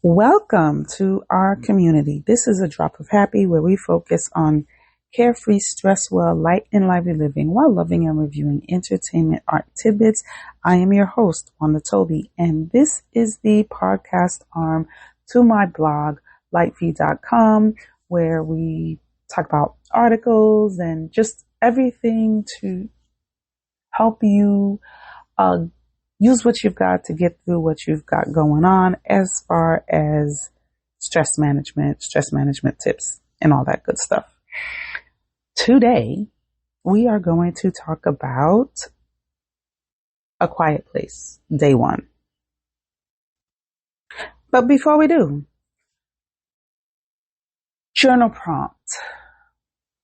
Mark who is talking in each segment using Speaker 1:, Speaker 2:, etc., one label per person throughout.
Speaker 1: Welcome to our community. This is a drop of happy where we focus on carefree, stress well, light and lively living while loving and reviewing entertainment art tidbits. I am your host, Wanda Toby, and this is the podcast arm to my blog, lightfeed.com, where we talk about articles and just everything to help you use what you've got to get through what you've got going on as far as stress management tips, and all that good stuff. Today, we are going to talk about A Quiet Place, day one. But before we do, journal prompt.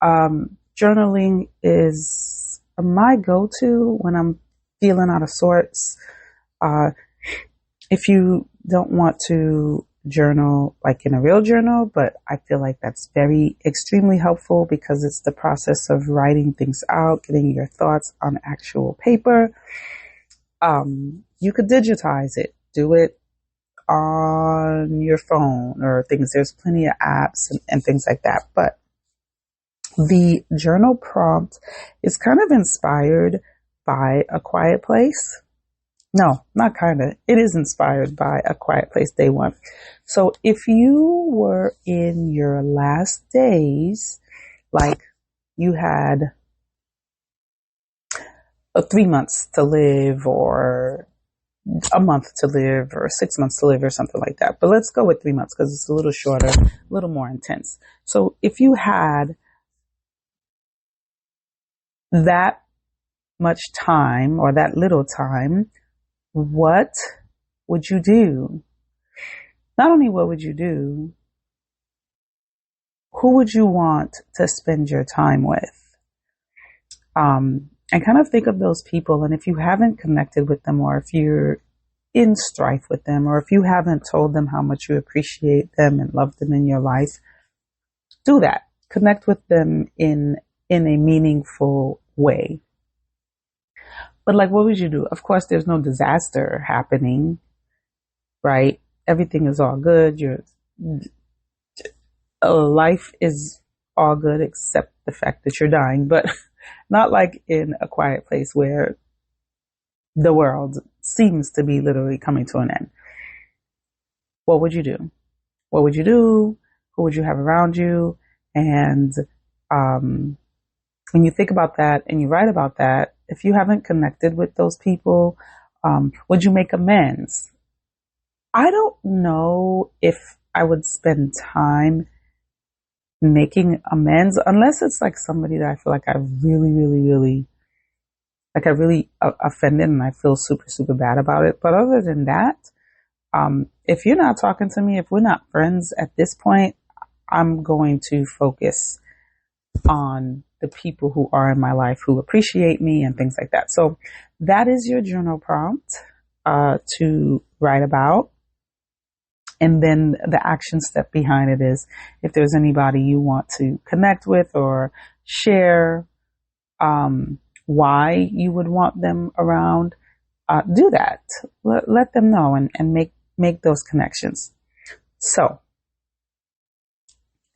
Speaker 1: Journaling is my go-to when I'm feeling out of sorts. If you don't want to journal like in a real journal, but I feel like that's extremely helpful because it's the process of writing things out, getting your thoughts on actual paper. You could digitize it, do it on your phone or things. There's plenty of apps and things like that. But the journal prompt is kind of inspired by A Quiet Place. No, not kind of. It is inspired by A Quiet Place, day one. So if you were in your last days, like you had 3 months to live or a month to live or 6 months to live or something like that. But let's go with 3 months because it's a little shorter, a little more intense. So if you had that much time or that little time, what would you do? Not only what would you do, who would you want to spend your time with? And kind of think of those people. And if you haven't connected with them, or if you're in strife with them, or if you haven't told them how much you appreciate them and love them in your life, do that. Connect with them in a meaningful way. But like, what would you do? Of course, there's no disaster happening, right? Everything is all good. Your life is all good except the fact that you're dying, but not like in A Quiet Place where the world seems to be literally coming to an end. What would you do? What would you do? Who would you have around you? And when you think about that and you write about that, if you haven't connected with those people, would you make amends? I don't know if I would spend time making amends unless it's like somebody that I feel like I really offended and I feel super, super bad about it. But other than that, if you're not talking to me, if we're not friends at this point, I'm going to focus on the people who are in my life who appreciate me and things like that. So that is your journal prompt to write about. And then the action step behind it is if there's anybody you want to connect with or share why you would want them around, do that. Let them know and make those connections. So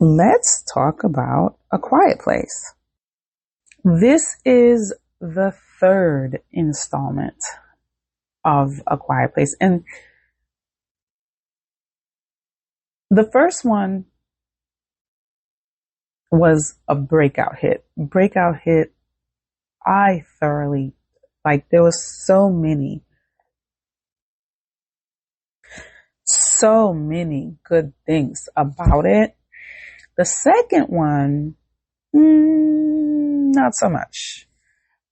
Speaker 1: let's talk about A Quiet Place. This is the third installment of A Quiet Place. And the first one was a breakout hit. I thoroughly, there was so many good things about it. The second one, not so much.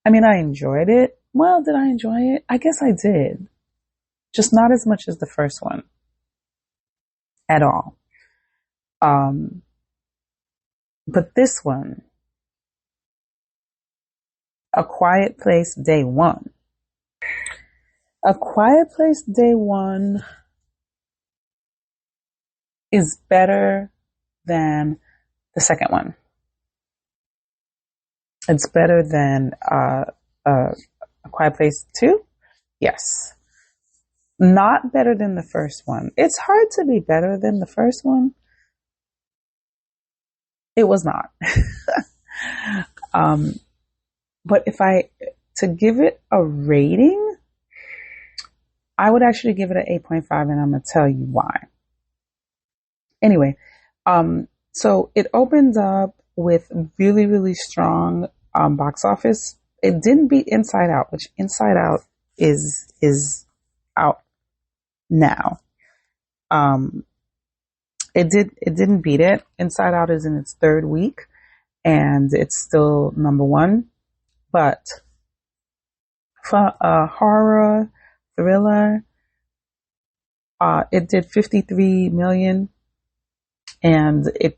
Speaker 1: I mean, I enjoyed it. Well, did I enjoy it? I guess I did. Just not as much as the first one at all. But this one, A Quiet Place, day one. A Quiet Place, day one is better than the second one. It's better than A Quiet Place 2? Yes. Not better than the first one. It's hard to be better than the first one. It was not. um, but to give it a rating, I would actually give it an 8.5, and I'm going to tell you why. Anyway, so it opens up with really, really strong box office. It didn't beat Inside Out, which Inside Out is out now. It didn't beat it. Inside Out is in its third week, and it's still number one. But for a horror thriller, it did 53 million, and it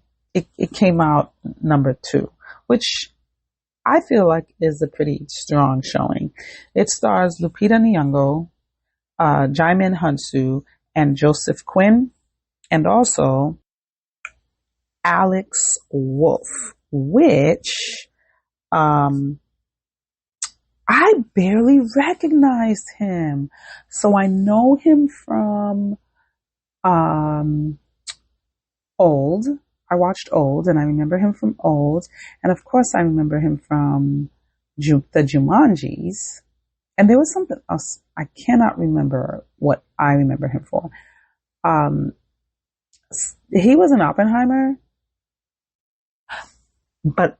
Speaker 1: came out number 2, which I feel like is a pretty strong showing. It stars Lupita Nyong'o, Djimon Hounsou, and Joseph Quinn, and also Alex Wolff, which I barely recognized him. So I know him from Old. I watched Old, and I remember him from Old. And of course, I remember him from the Jumanjis. And there was something else. I cannot remember what I remember him for. He was in Oppenheimer, but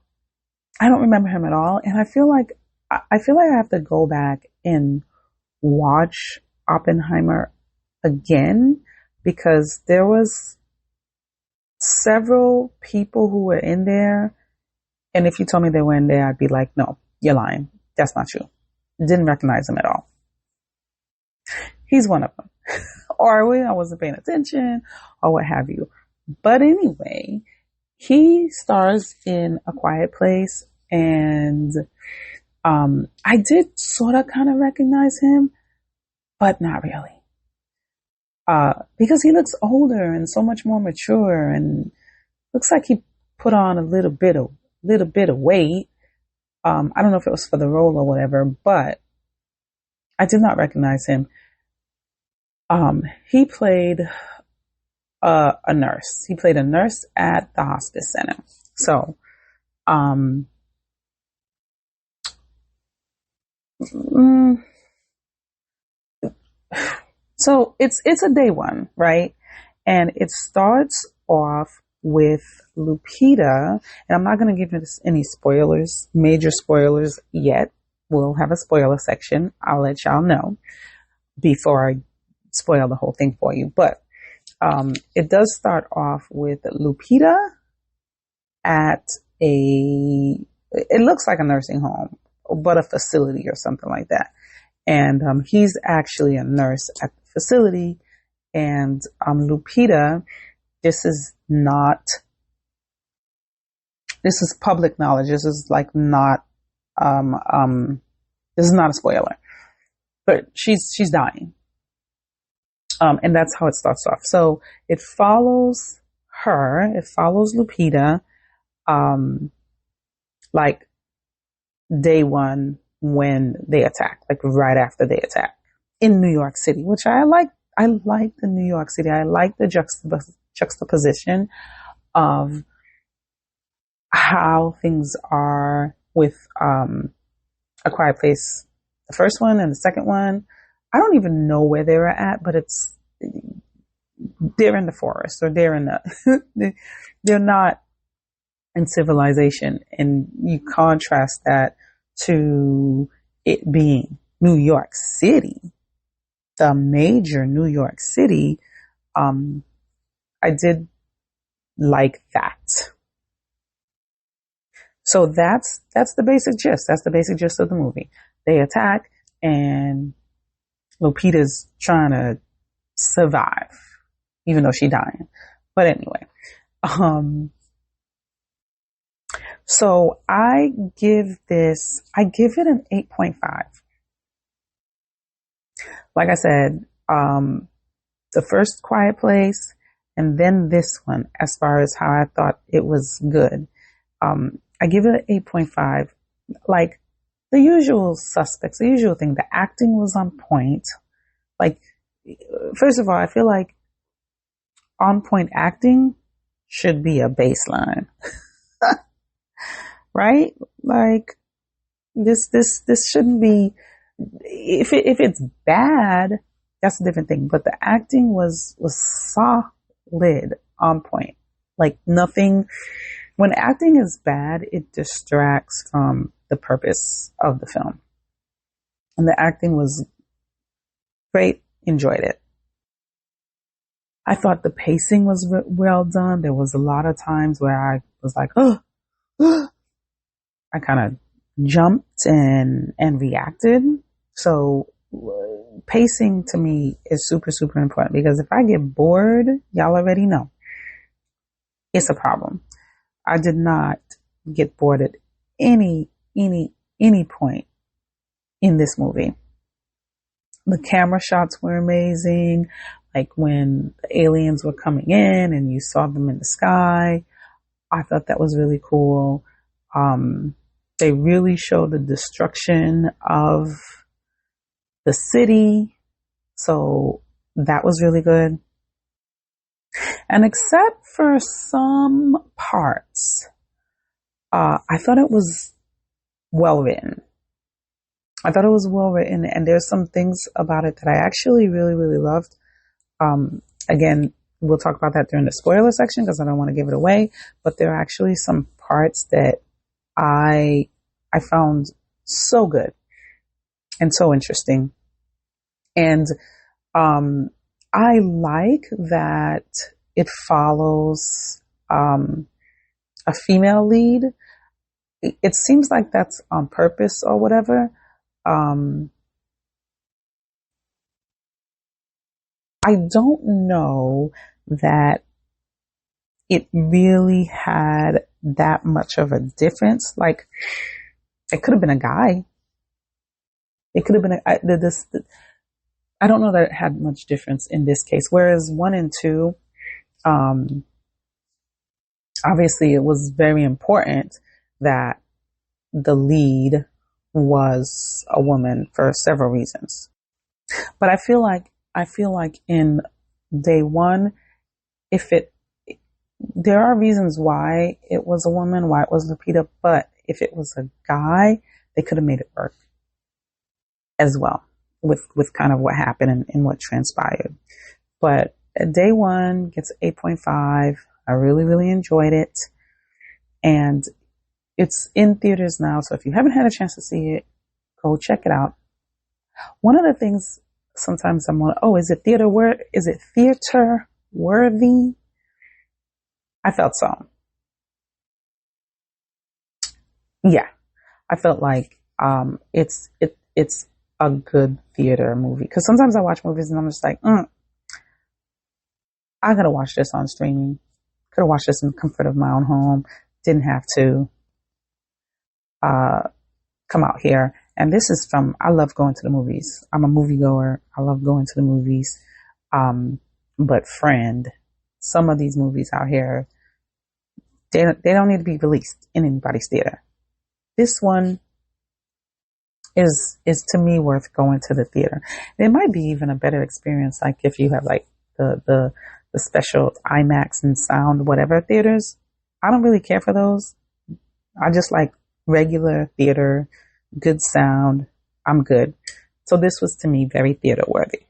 Speaker 1: I don't remember him at all. And I feel like I have to go back and watch Oppenheimer again, because there was several people who were in there. And if you told me they were in there, I'd be like, no, you're lying. That's not true. Didn't recognize him at all. He's one of them. Or I wasn't paying attention, or what have you. But anyway, he stars in A Quiet Place, and I did sort of kind of recognize him, but not really. Because he looks older and so much more mature, and looks like he put on a little bit of weight. I don't know if it was for the role or whatever, but I did not recognize him. He played a nurse. He played a nurse at the hospice center. So, so it's a day one, right? And it starts off with Lupita, and I'm not going to give it any spoilers, major spoilers yet. We'll have a spoiler section. I'll let y'all know before I spoil the whole thing for you. But it does start off with Lupita at it looks like a nursing home, but a facility or something like that. And he's actually a nurse at the facility. And Lupita, this is public knowledge. This is like not this is not a spoiler, but she's dying. And that's how it starts off. So it follows her. It follows Lupita, like day one when they attack, like right after they attack in New York City, which I like. I like the New York City. I like the juxtaposition of how things are with A Quiet Place, the first one and the second one. I don't even know where they were at, but they're in the forest, or they're in the, they're not in civilization. And you contrast that to it being New York City, the major New York City. I did like that. So that's the basic gist. That's the basic gist of the movie. They attack, and Lupita's trying to survive, even though she's dying. But anyway, so I give it an 8.5. Like I said, the first Quiet Place, and then this one, as far as how I thought it was good, I give it an 8.5. Like the usual suspects, the usual thing. The acting was on point. Like first of all, I feel like on point acting should be a baseline, right? Like this shouldn't be, if it's bad, that's a different thing. But the acting was solid, on point. Like nothing, when acting is bad, it distracts from the purpose of the film. And the acting was great, enjoyed it. I thought the pacing was well done. There was a lot of times where I was like, oh, I kind of jumped and reacted. So pacing to me is super, super important, because if I get bored, y'all already know it's a problem. I did not get bored at any point in this movie. The camera shots were amazing. Like when the aliens were coming in and you saw them in the sky, I thought that was really cool. They really showed the destruction of the city. So that was really good. And except for some parts, I thought it was well written. And there's some things about it that I actually really, really loved. Again, we'll talk about that during the spoiler section because I don't want to give it away, but there are actually some parts that I found so good and so interesting. And I like that it follows a female lead. It seems like that's on purpose or whatever. I don't know that it really had that much of a difference. Like, it could have been a guy. It could have been I don't know that it had much difference in this case. Whereas 1 and 2, obviously it was very important that the lead was a woman for several reasons. But I feel like in Day One, there are reasons why it was a woman, why it was Lupita, but if it was a guy, they could have made it work as well with kind of what happened and what transpired. But Day One gets 8.5. I really, really enjoyed it. And it's in theaters now. So if you haven't had a chance to see it, go check it out. One of the things sometimes I'm like, is it theater worthy? I felt so. Yeah. I felt like it's a good theater movie. Because sometimes I watch movies and I'm just like, I gotta watch this on streaming. Could have watched this in the comfort of my own home. Didn't have to come out here. And this is I love going to the movies. I'm a moviegoer. I love going to the movies. But friend, some of these movies out here, they don't need to be released in anybody's theater. This one is to me worth going to the theater. It might be even a better experience, like if you have like the special IMAX and sound whatever theaters. I don't really care for those. I just like regular theater, good sound. I'm good. So this was to me very theater worthy.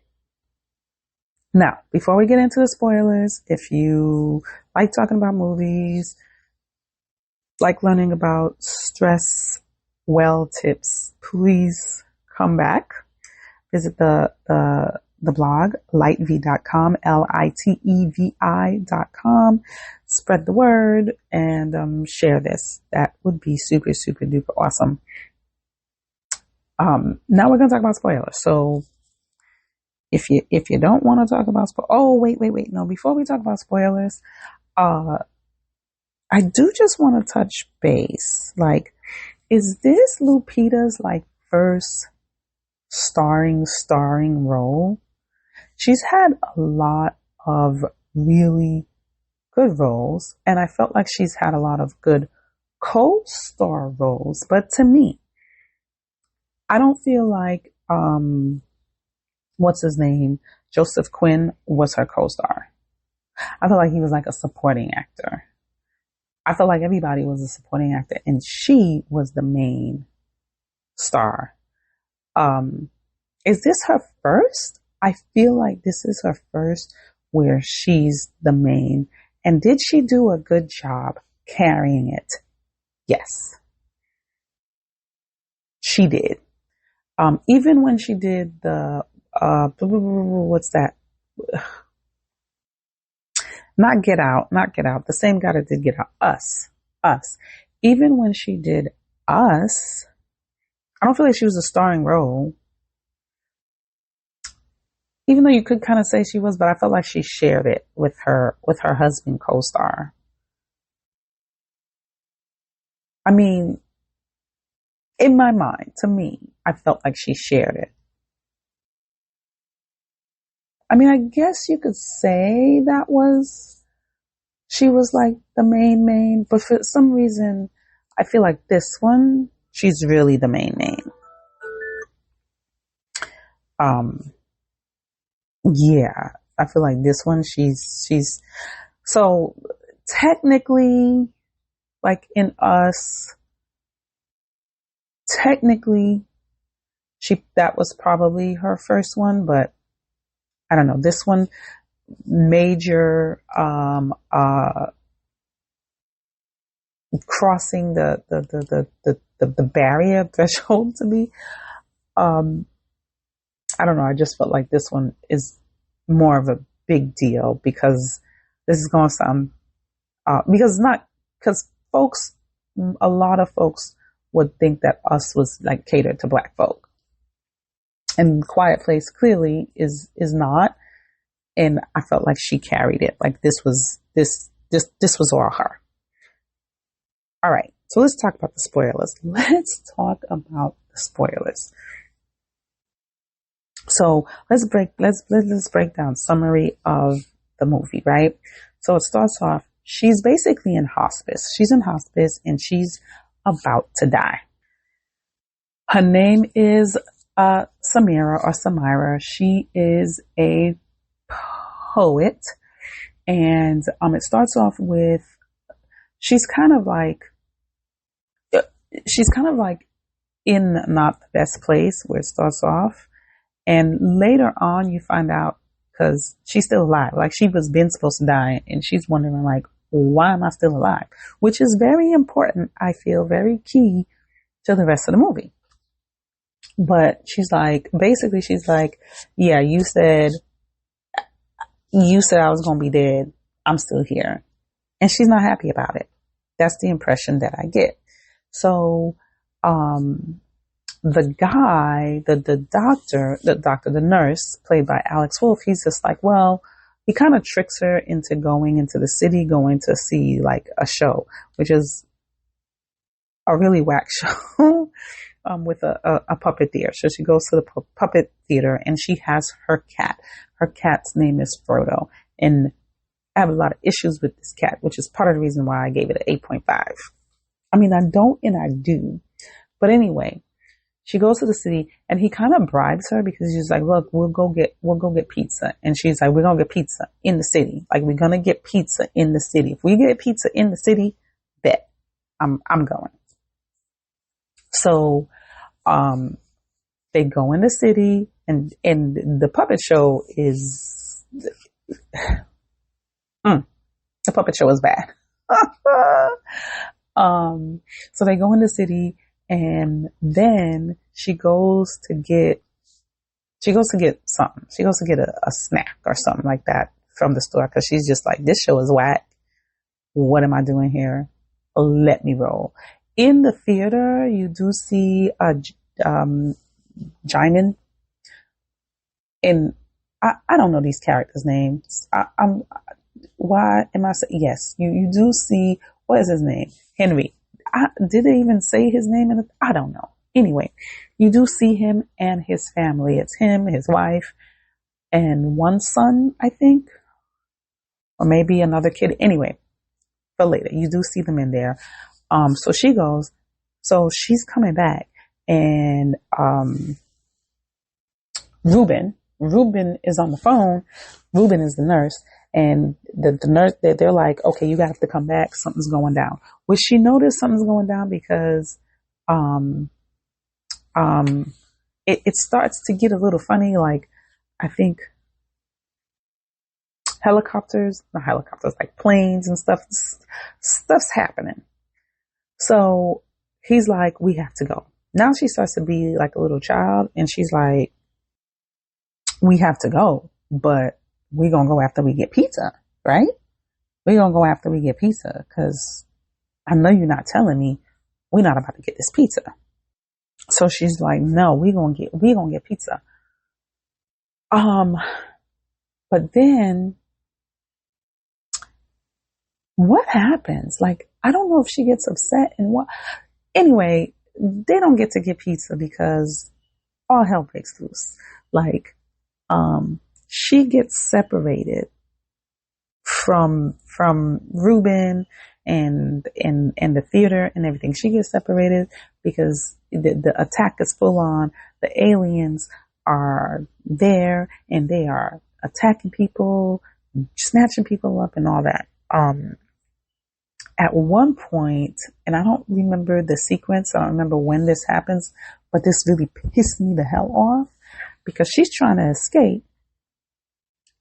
Speaker 1: Now, before we get into the spoilers, if you like talking about movies, like learning about stress well tips, please come back. Visit the blog, lightevi.com, LITEVI.com. Spread the word and share this. That would be super, super duper awesome. Now we're going to talk about spoilers. So if you don't want to talk about wait. No, before we talk about spoilers, I do just want to touch base. Like, is this Lupita's like first starring role? She's had a lot of really good roles, and I felt like she's had a lot of good co-star roles. But to me, I don't feel like what's his name, Joseph Quinn was her co-star. I feel like he was like a supporting actor. I feel like everybody was a supporting actor and she was the main star. Is this her first? I feel like this is her first where she's the main. And did she do a good job carrying it? Yes, she did. Even when she did the, what's that? Not Get Out. The same guy that did Get Out. Us. Even when she did Us, I don't feel like she was a starring role. Even though you could kind of say she was, but I felt like she shared it with her husband co-star. I mean, in my mind, to me, I felt like she shared it. I mean, I guess you could say she was like the main, but for some reason, I feel like this one, she's really the main. Yeah, I feel like this one, she's, so technically, like in Us, technically, that was probably her first one, but I don't know. This one, major, crossing the barrier threshold to me. I don't know. I just felt like this one is more of a big deal because this is going to sound, because folks, a lot of folks would think that Us was like catered to Black folk. And Quiet Place clearly is not. And I felt like she carried it. Like this was all her. All right. So let's talk about the spoilers. Let's talk about the spoilers. So let's break down summary of the movie, right? So it starts off, she's basically in hospice. She's in hospice and she's about to die. Her name is Samira. She is a poet, and it starts off with she's kind of like in not the best place where it starts off, and later on you find out because she's still alive, like she was been supposed to die, and she's wondering like, why am I still alive? Which is very important, I feel, very key to the rest of the movie. But she's like, yeah, you said I was going to be dead. I'm still here. And she's not happy about it. That's the impression that I get. So, the guy, the nurse played by Alex Wolff, he's just like, well, he kind of tricks her into going into the city, going to see like a show, which is a really whack show. With a puppet theater. So she goes to the puppet theater and she has her cat. Her cat's name is Frodo. And I have a lot of issues with this cat, which is part of the reason why I gave it an 8.5. I mean, I don't and I do. But anyway, she goes to the city and he kind of bribes her because he's like, look, we'll go get pizza. And she's like, we're going to get pizza in the city. Like, we're going to get pizza in the city. If we get pizza in the city, bet I'm going. So, they go in the city and the puppet show is, the puppet show is bad. So they go in the city and then she goes to get something. She goes to get a snack or something like that from the store. Cause she's just like, this show is whack. What am I doing here? Let me roll. In the theater, you do see Djimon, and I don't know these characters' names. Why am I saying yes? You do see, what is his name? Henry. Did they even say his name? I don't know. Anyway, you do see him and his family. It's him, his wife, and one son, I think, or maybe another kid. Anyway, but later you do see them in there. So she's coming back, and Ruben, Ruben is on the phone. Ruben is the nurse. And the nurse, they're like, okay, you have to come back. Something's going down. Which she noticed something's going down because um, it starts to get a little funny. Like, I think not helicopters, like planes and stuff's happening. So he's like, we have to go. Now she starts to be like a little child, and she's like, we have to go, but we're going to go after we get pizza, right? We're going to go after we get pizza, because I know you're not telling me we're not about to get this pizza. So she's like, no, we're going to get pizza. But then what happens? Like, I don't know if she gets upset and what. Anyway, they don't get to get pizza because all hell breaks loose. Like, she gets separated from Ruben and the theater and everything. She gets separated because the attack is full on. The aliens are there and they are attacking people, snatching people up and all that. At one point, and I don't remember the sequence, I don't remember when this happens, but this really pissed me the hell off because she's trying to escape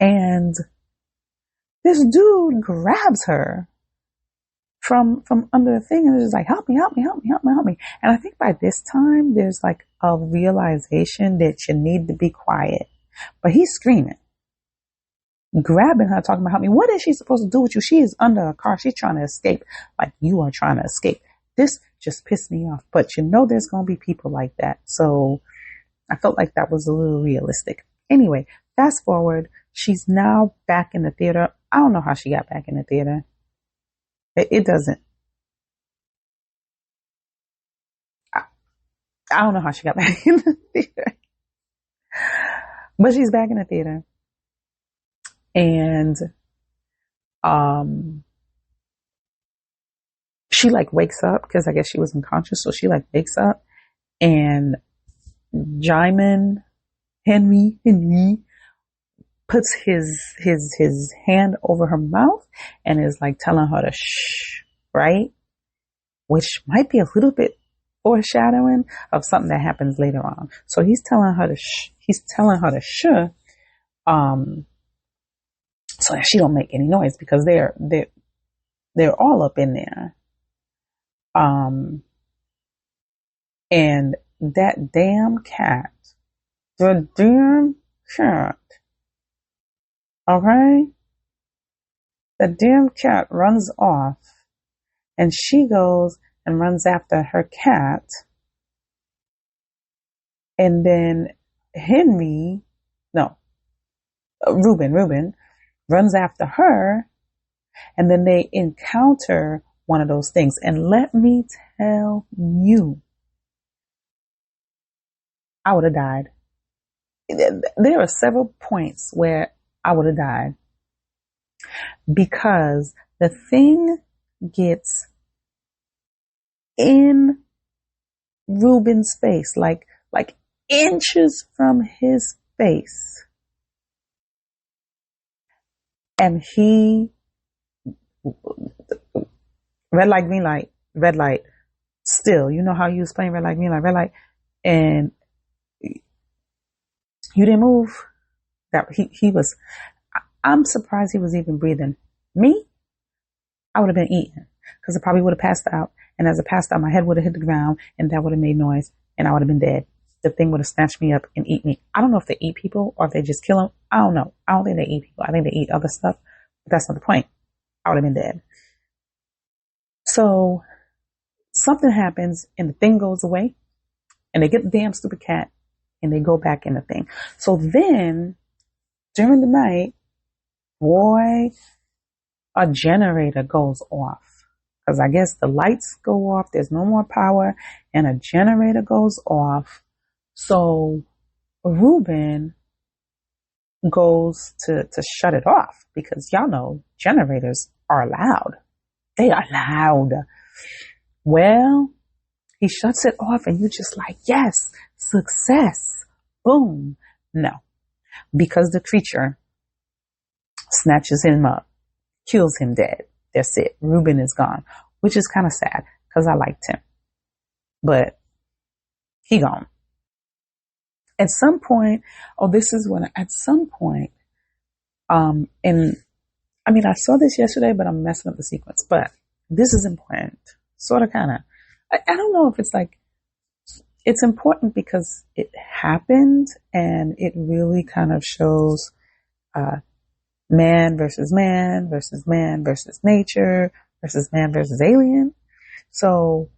Speaker 1: and this dude grabs her from under the thing and is like, help me. And I think by this time there's like a realization that you need to be quiet, but he's screaming, grabbing her, talking about help me. What is she supposed to do with you? She is under a car. She's trying to escape. Like, you are trying to escape. This just pissed me off. But you know there's going to be people like that. So I felt like that was a little realistic. Anyway, fast forward. She's now back in the theater. I don't know how she got back in the theater. It doesn't. I don't know how she got back in the theater. But she's back in the theater. And she like wakes up because I guess she was unconscious. So she like wakes up and Djimon Henry puts his hand over her mouth and is like telling her to shh, right? Which might be a little bit foreshadowing of something that happens later on. So he's telling her to shh. He's telling her to shh. So that she don't make any noise because they're all up in there. And that damn cat, okay? The damn cat runs off and she goes and runs after her cat. And then Ruben runs after her, and then they encounter one of those things. And let me tell you, I would have died. There are several points where I would have died because the thing gets in Ruben's face, like inches from his face. And he, red light, green light, red light, still, you know how you was playing red light, green light, red light, and you didn't move. That he was, I'm surprised he was even breathing. Me, I would have been eaten because I probably would have passed out. And as I passed out, my head would have hit the ground and that would have made noise and I would have been dead. The thing would have snatched me up and eat me. I don't know if they eat people or if they just kill them. I don't know. I don't think they eat people. I think they eat other stuff. But that's not the point. I would have been dead. So something happens and the thing goes away and they get the damn stupid cat and they go back in the thing. So then during the night, boy, a generator goes off. Because I guess the lights go off. There's no more power and a generator goes off. So Ruben goes to shut it off because y'all know generators are loud. They are loud. Well, he shuts it off and you're just like, yes, success. Boom. No. because the creature snatches him up, kills him dead. That's it. Ruben is gone, which is kind of sad because I liked him, but he gone. At some point, at some point, and I mean, I saw this yesterday, but I'm messing up the sequence, but this is important. Sort of, kind of. I don't know if it's like, it's important because it happened and it really kind of shows, man versus man versus man versus nature versus man versus alien. So,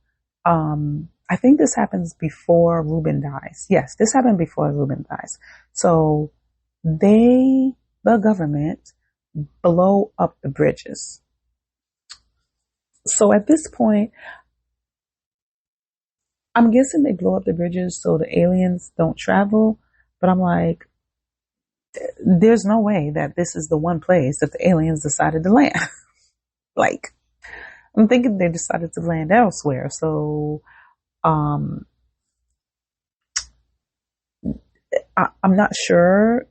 Speaker 1: I think this happens before Ruben dies. Yes, this happened before Ruben dies. So the government, blow up the bridges. So at this point, I'm guessing they blow up the bridges so the aliens don't travel. But I'm like, there's no way that this is the one place that the aliens decided to land. Like, I'm thinking they decided to land elsewhere. So, I'm not sure.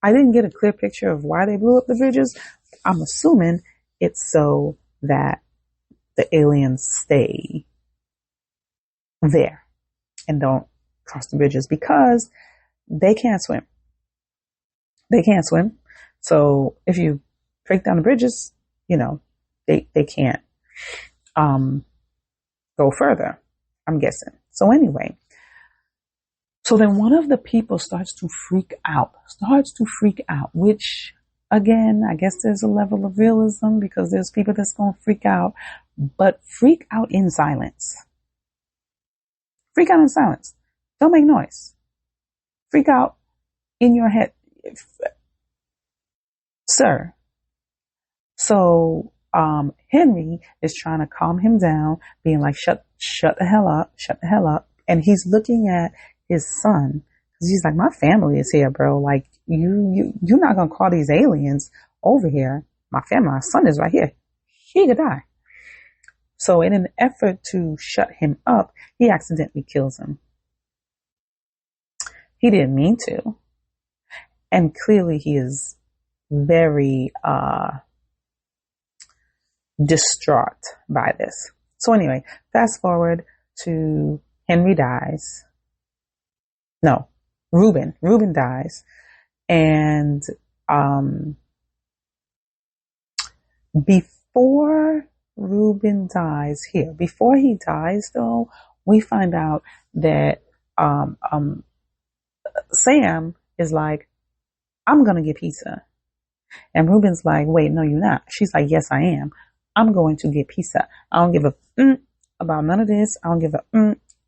Speaker 1: I didn't get a clear picture of why they blew up the bridges. I'm assuming it's so that the aliens stay there and don't cross the bridges because they can't swim. They can't swim. So if you break down the bridges, they can't go further, I'm guessing. So anyway, so then one of the people starts to freak out, which again, I guess there's a level of realism because there's people that's going to freak out, but freak out in silence. Freak out in silence. Don't make noise. Freak out in your head. Sir. So, Henry is trying to calm him down, being like, shut the hell up. And he's looking at his son, because he's like, my family is here, bro. Like, you're not going to call these aliens over here. My family, my son is right here. He could die. So in an effort to shut him up, he accidentally kills him. He didn't mean to. And clearly he is very distraught by this. So anyway, fast forward to Henry dies. No, Ruben dies. And before Ruben dies here, before he dies though, we find out that Sam is like, I'm gonna get pizza. And Ruben's like, wait, no, you're not. She's like, yes, I am. I'm going to get pizza. I don't give a about none of this. I don't give a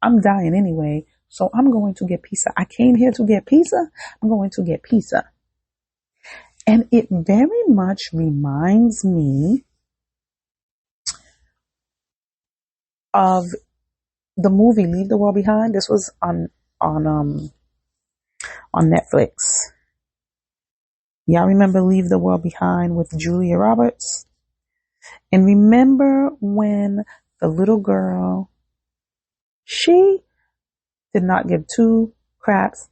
Speaker 1: I'm dying anyway. So I'm going to get pizza. I came here to get pizza. I'm going to get pizza. And it very much reminds me of the movie Leave the World Behind. This was on Netflix. Y'all remember Leave the World Behind with Julia Roberts? And remember when the little girl, she did not give two craps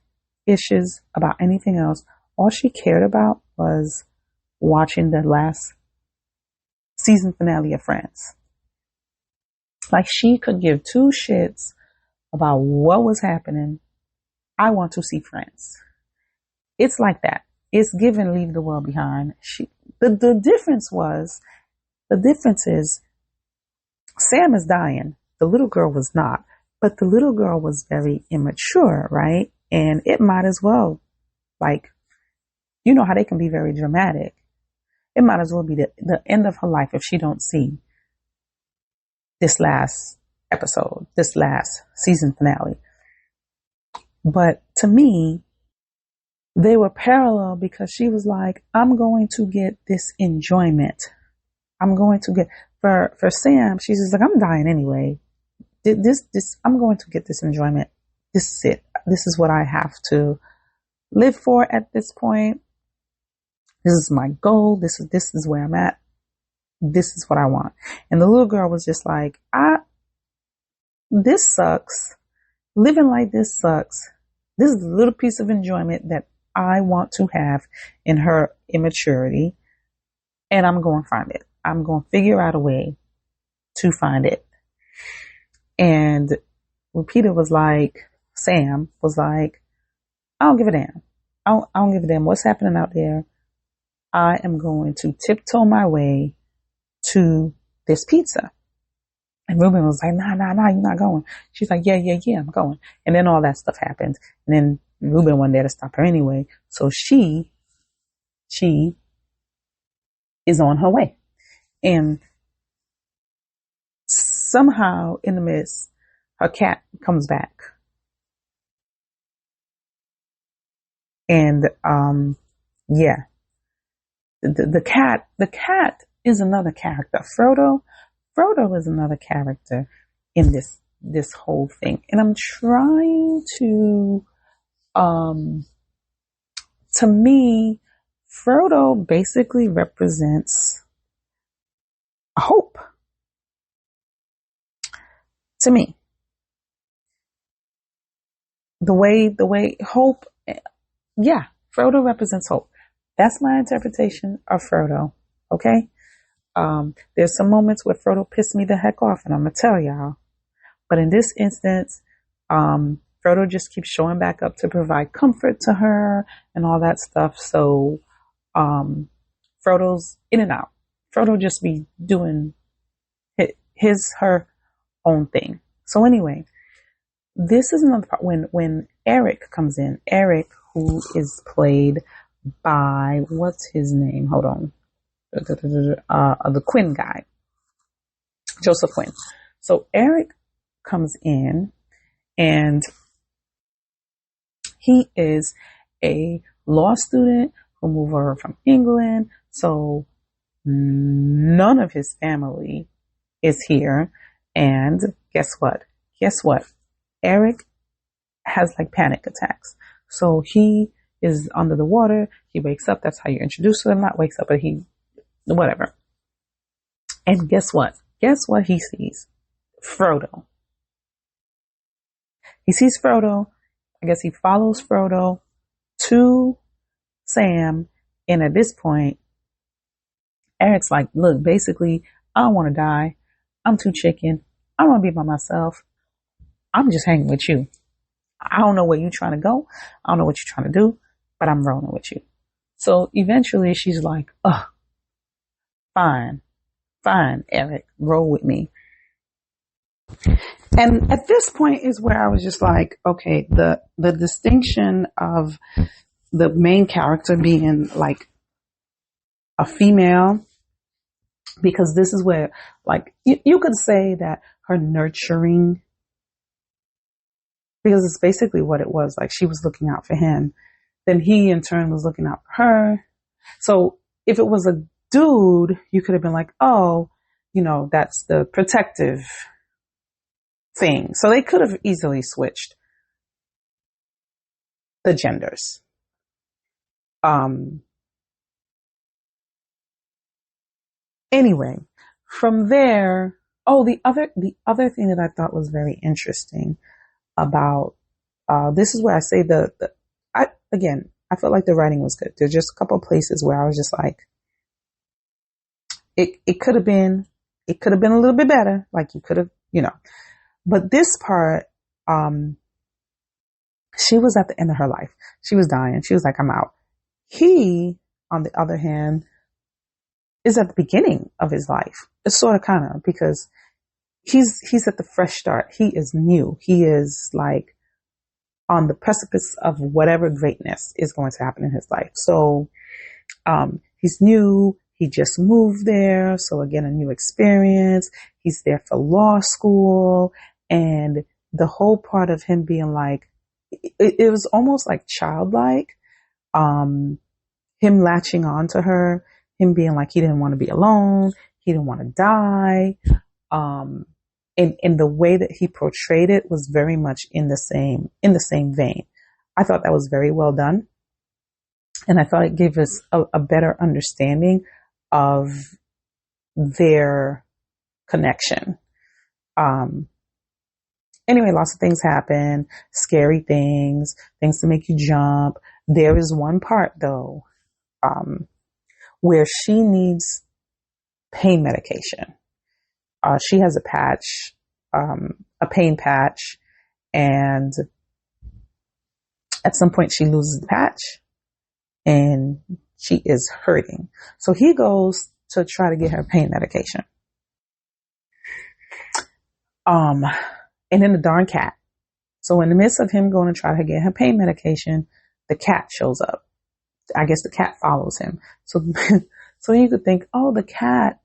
Speaker 1: issues about anything else. All she cared about was watching the last season finale of Friends. Like, she could give two shits about what was happening. I want to see Friends. It's like that. It's given Leave the World Behind. The difference is Sam is dying. The little girl was not. But the little girl was very immature, right? And it might as well, like, you know how they can be very dramatic. It might as well be the end of her life if she don't see this last episode, this last season finale. But to me, they were parallel because she was like, I'm going to get this enjoyment. I'm going to get, for Sam, she's just like, I'm dying anyway. I'm going to get this enjoyment. This is it. This is what I have to live for at this point. This is my goal. This is where I'm at. This is what I want. And the little girl was just like, this sucks. Living like this sucks. This is a little piece of enjoyment that I want to have in her immaturity, and I'm going to find it. I'm going to figure out a way to find it. And Lupita was like, Sam was like, I don't give a damn. I don't give a damn what's happening out there. I am going to tiptoe my way to this pizza. And Ruben was like, nah, you're not going. She's like, yeah, I'm going. And then all that stuff happened. And then Ruben wasn't there to stop her anyway. So she is on her way. And somehow in the midst, her cat comes back. And, yeah, the cat is another character. Frodo is another character in this whole thing. And I'm trying to me, Frodo basically represents hope. To me, the way hope, yeah, Frodo represents hope. That's my interpretation of Frodo. Okay. There's some moments where Frodo pissed me the heck off, and I'm gonna tell y'all. But in this instance, Frodo just keeps showing back up to provide comfort to her and all that stuff. So, Frodo's in and out. Frodo just be doing her own thing. So anyway, this is another part when Eric comes in. Eric, who is played by, what's his name? Hold on. The Quinn guy, Joseph Quinn. So Eric comes in, and he is a law student who moved over from England. So none of his family is here. And guess what? Eric has like panic attacks. So he is under the water. He wakes up. That's how you introduce him. Not wakes up, but whatever. And guess what? Guess what he sees? Frodo. He sees Frodo. I guess he follows Frodo to Sam. And at this point, Eric's like, look, basically, I don't want to die. I'm too chicken. I want to be by myself. I'm just hanging with you. I don't know where you're trying to go. I don't know what you're trying to do, but I'm rolling with you. So eventually she's like, fine, Eric, roll with me. And at this point is where I was just like, okay, the distinction of the main character being like a female, because this is where, like, you could say that her nurturing, because it's basically what it was. Like, she was looking out for him. Then he in turn was looking out for her. So if it was a dude, you could have been like, oh, that's the protective thing. So they could have easily switched the genders. Anyway, from there, the other thing that I thought was very interesting about, this is where I say I felt like the writing was good. There's just a couple of places where I was just like, it could have been a little bit better. Like you could have, but this part, she was at the end of her life. She was dying. She was like, I'm out. He, on the other hand, is at the beginning of his life. It's sort of kind of, because he's at the fresh start. He is new. He is like on the precipice of whatever greatness is going to happen in his life. So, he's new. He just moved there. So again, a new experience. He's there for law school, and the whole part of him being like, it was almost like childlike, him latching on to her, him being like, he didn't want to be alone. He didn't want to die. And the way that he portrayed it was very much in the same vein. I thought that was very well done. And I thought it gave us a better understanding of their connection. Anyway, lots of things happen, scary things to make you jump. There is one part though, where she needs pain medication. She has a patch, a pain patch, and at some point she loses the patch and she is hurting. So he goes to try to get her pain medication. And then the darn cat. So in the midst of him going to try to get her pain medication, the cat shows up. I guess the cat follows him. So, so you could think, oh, the cat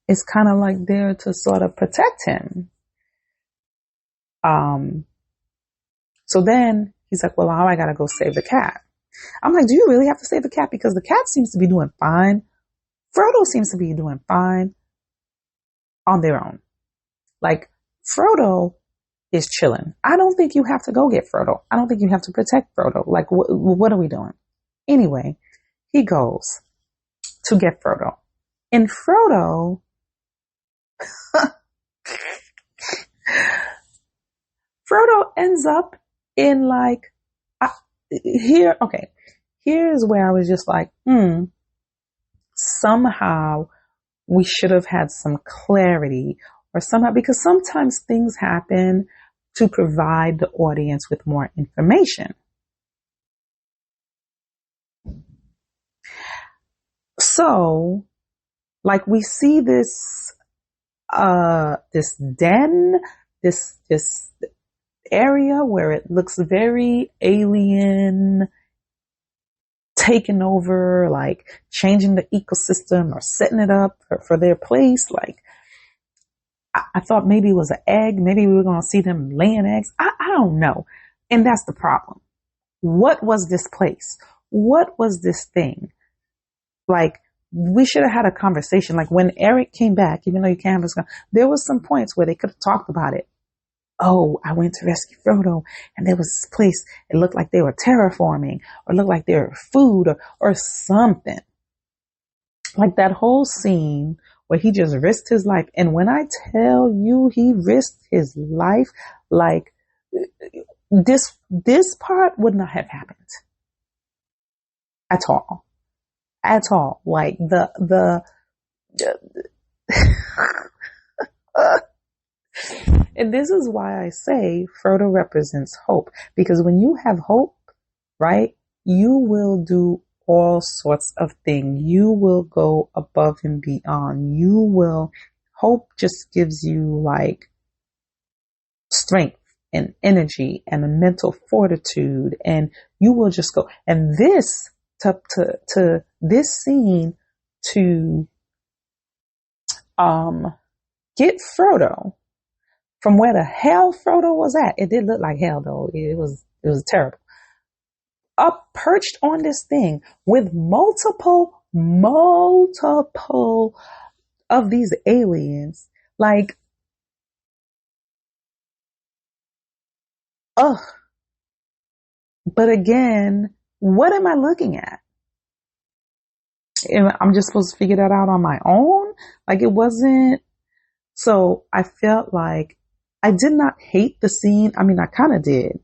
Speaker 1: is kind of like there to sort of protect him. So then he's like, well, now I got to go save the cat. I'm like, do you really have to save the cat? Because the cat seems to be doing fine. Frodo seems to be doing fine on their own. Like, Frodo is chilling. I don't think you have to go get Frodo. I don't think you have to protect Frodo. Like, what are we doing? Anyway, he goes to get Frodo. And Frodo, Frodo ends up in like, here's where I was just like, somehow we should have had some clarity, or somehow, because sometimes things happen to provide the audience with more information. So, like, we see this den, this area where it looks very alien, taking over, like changing the ecosystem or setting it up for their place. Like, I thought maybe it was an egg. Maybe we were going to see them laying eggs. I don't know. And that's the problem. What was this place? What was this thing? Like, we should have had a conversation. Like, when Eric came back, even though you can't have this, there was some points where they could have talked about it. Oh, I went to rescue Frodo, and there was this place. It looked like they were terraforming, or looked like they were food, or something. Like that whole scene where he just risked his life. And when I tell you he risked his life, like, this part would not have happened at all. At all. Like and this is why I say Frodo represents hope, because when you have hope, right, you will do all sorts of things. You will go above and beyond. Hope just gives you like strength and energy and a mental fortitude, and you will just go. And this to this scene to get Frodo from where the hell Frodo was at. It did look like hell though. It was terrible. Up perched on this thing with multiple of these aliens. Like, ugh. But again, what am I looking at? I'm just supposed to figure that out on my own? Like, it wasn't. So I felt like I did not hate the scene. I mean, I kind of did,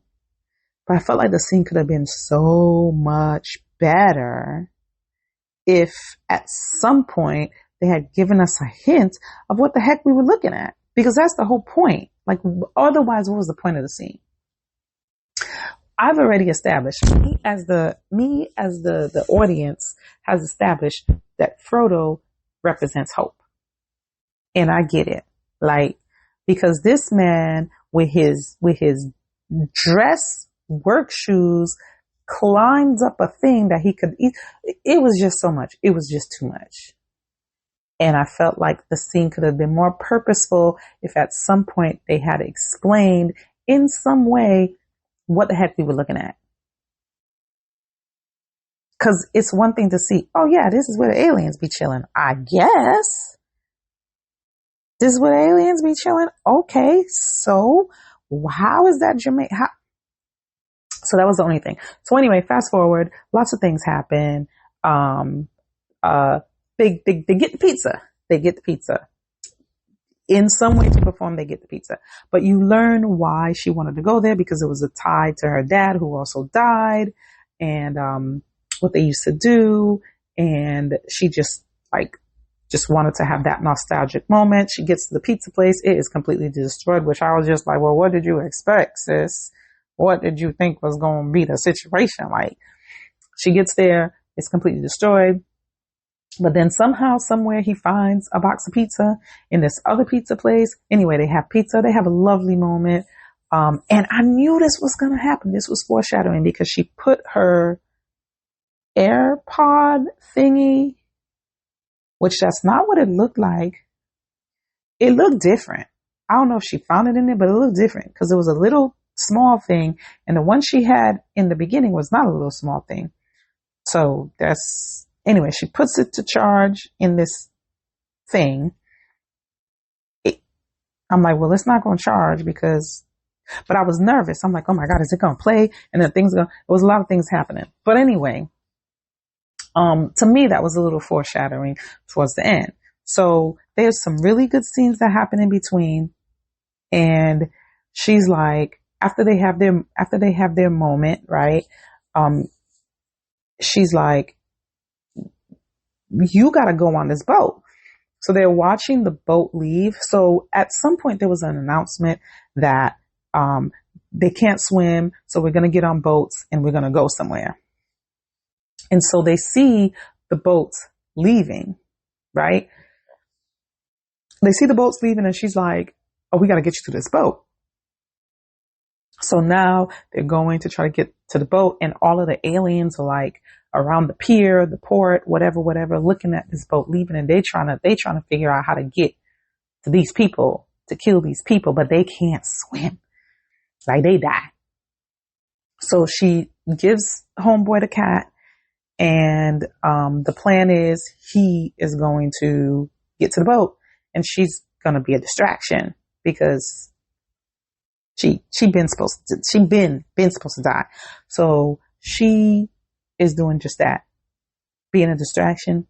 Speaker 1: but I felt like the scene could have been so much better if at some point they had given us a hint of what the heck we were looking at, because that's the whole point. Like, otherwise, what was the point of the scene? I've already established, me as the audience has established that Frodo represents hope. And I get it. Like, because this man with his dress, work shoes, climbs up a thing that he could eat. It was just so much. It was just too much. And I felt like the scene could have been more purposeful if at some point they had explained in some way what the heck we were looking at. Because it's one thing to see, oh yeah, this is where the aliens be chilling. I guess. This is where the aliens be chilling? Okay, so how is that germane? So that was the only thing. So anyway, fast forward, lots of things happen. They get the pizza. in some way to perform, they get the pizza. But you learn why she wanted to go there, because it was a tie to her dad, who also died, and what they used to do. And she just wanted to have that nostalgic moment. She gets to the pizza place. It is completely destroyed, which I was just like, well, what did you expect, sis? What did you think was going to be the situation? Like, she gets there, it's completely destroyed. But then somehow, somewhere, he finds a box of pizza in this other pizza place. Anyway, they have pizza. They have a lovely moment. And I knew this was going to happen. This was foreshadowing, because she put her AirPod thingy, which that's not what it looked like. It looked different. I don't know if she found it in there, but it looked different, because it was a little small thing. And the one she had in the beginning was not a little small thing. So anyway, she puts it to charge in this thing. I'm like, well, it's not going to charge, but I was nervous. I'm like, oh my God, is it going to play? And then there was a lot of things happening. But anyway, to me, that was a little foreshadowing towards the end. So there's some really good scenes that happen in between. And she's like, after they have their moment, right? She's like, you got to go on this boat. So they're watching the boat leave. So at some point there was an announcement that they can't swim. So we're going to get on boats and we're going to go somewhere. And so they see the boats leaving, right? They see the boats leaving, and she's like, oh, we got to get you to this boat. So now they're going to try to get to the boat, and all of the aliens are like around the pier, the port, whatever, looking at this boat leaving, and they trying to figure out how to get to these people, to kill these people, but they can't swim. Like, they die. So she gives homeboy the cat, and the plan is he is going to get to the boat, and she's going to be a distraction, because she been supposed to die. So she is doing just that, being a distraction.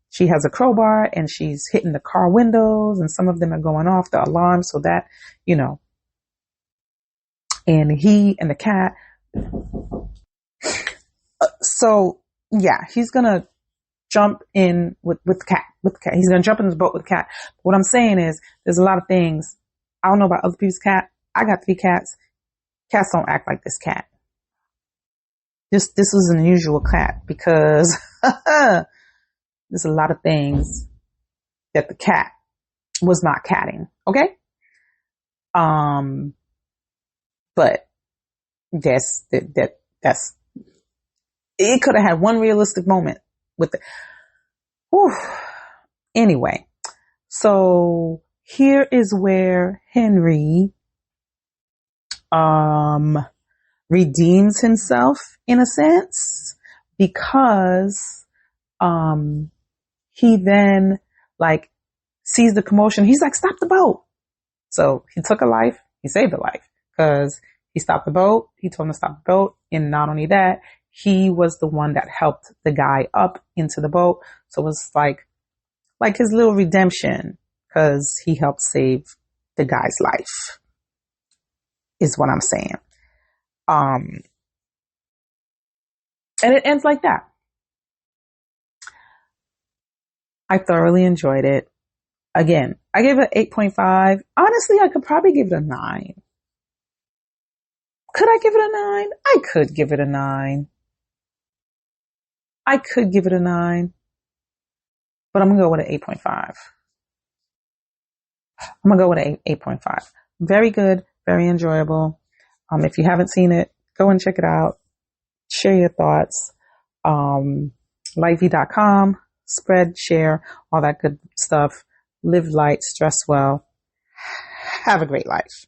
Speaker 1: She has a crowbar, and she's hitting the car windows, and some of them are going off the alarm, so that, and he and the cat. So yeah, he's gonna jump in with the cat. He's gonna jump in the boat with the cat. What I'm saying is, there's a lot of things. I don't know about other people's cat. I got 3 cats. Cats don't act like this cat. This was an unusual cat, because there's a lot of things that the cat was not catting. Okay. But that's it. Could have had one realistic moment with the. Whew. Anyway, so here is where Henry redeems himself, in a sense, because he then sees the commotion. He's like, stop the boat. So he took a life. He saved a life, because he stopped the boat. He told him to stop the boat. And not only that, he was the one that helped the guy up into the boat. So it was like his little redemption, because he helped save the guy's life, is what I'm saying. And it ends like that. I thoroughly enjoyed it. Again, I gave it 8.5. Honestly, I could probably give it a 9. Could I give it a 9? I could give it a 9. I could give it a 9. But I'm going to go with an 8.5. I'm going to go with an 8.5. Very good. Very enjoyable. If you haven't seen it, go and check it out. Share your thoughts. Livey.com. Spread, share, all that good stuff. Live light, stress well. Have a great life.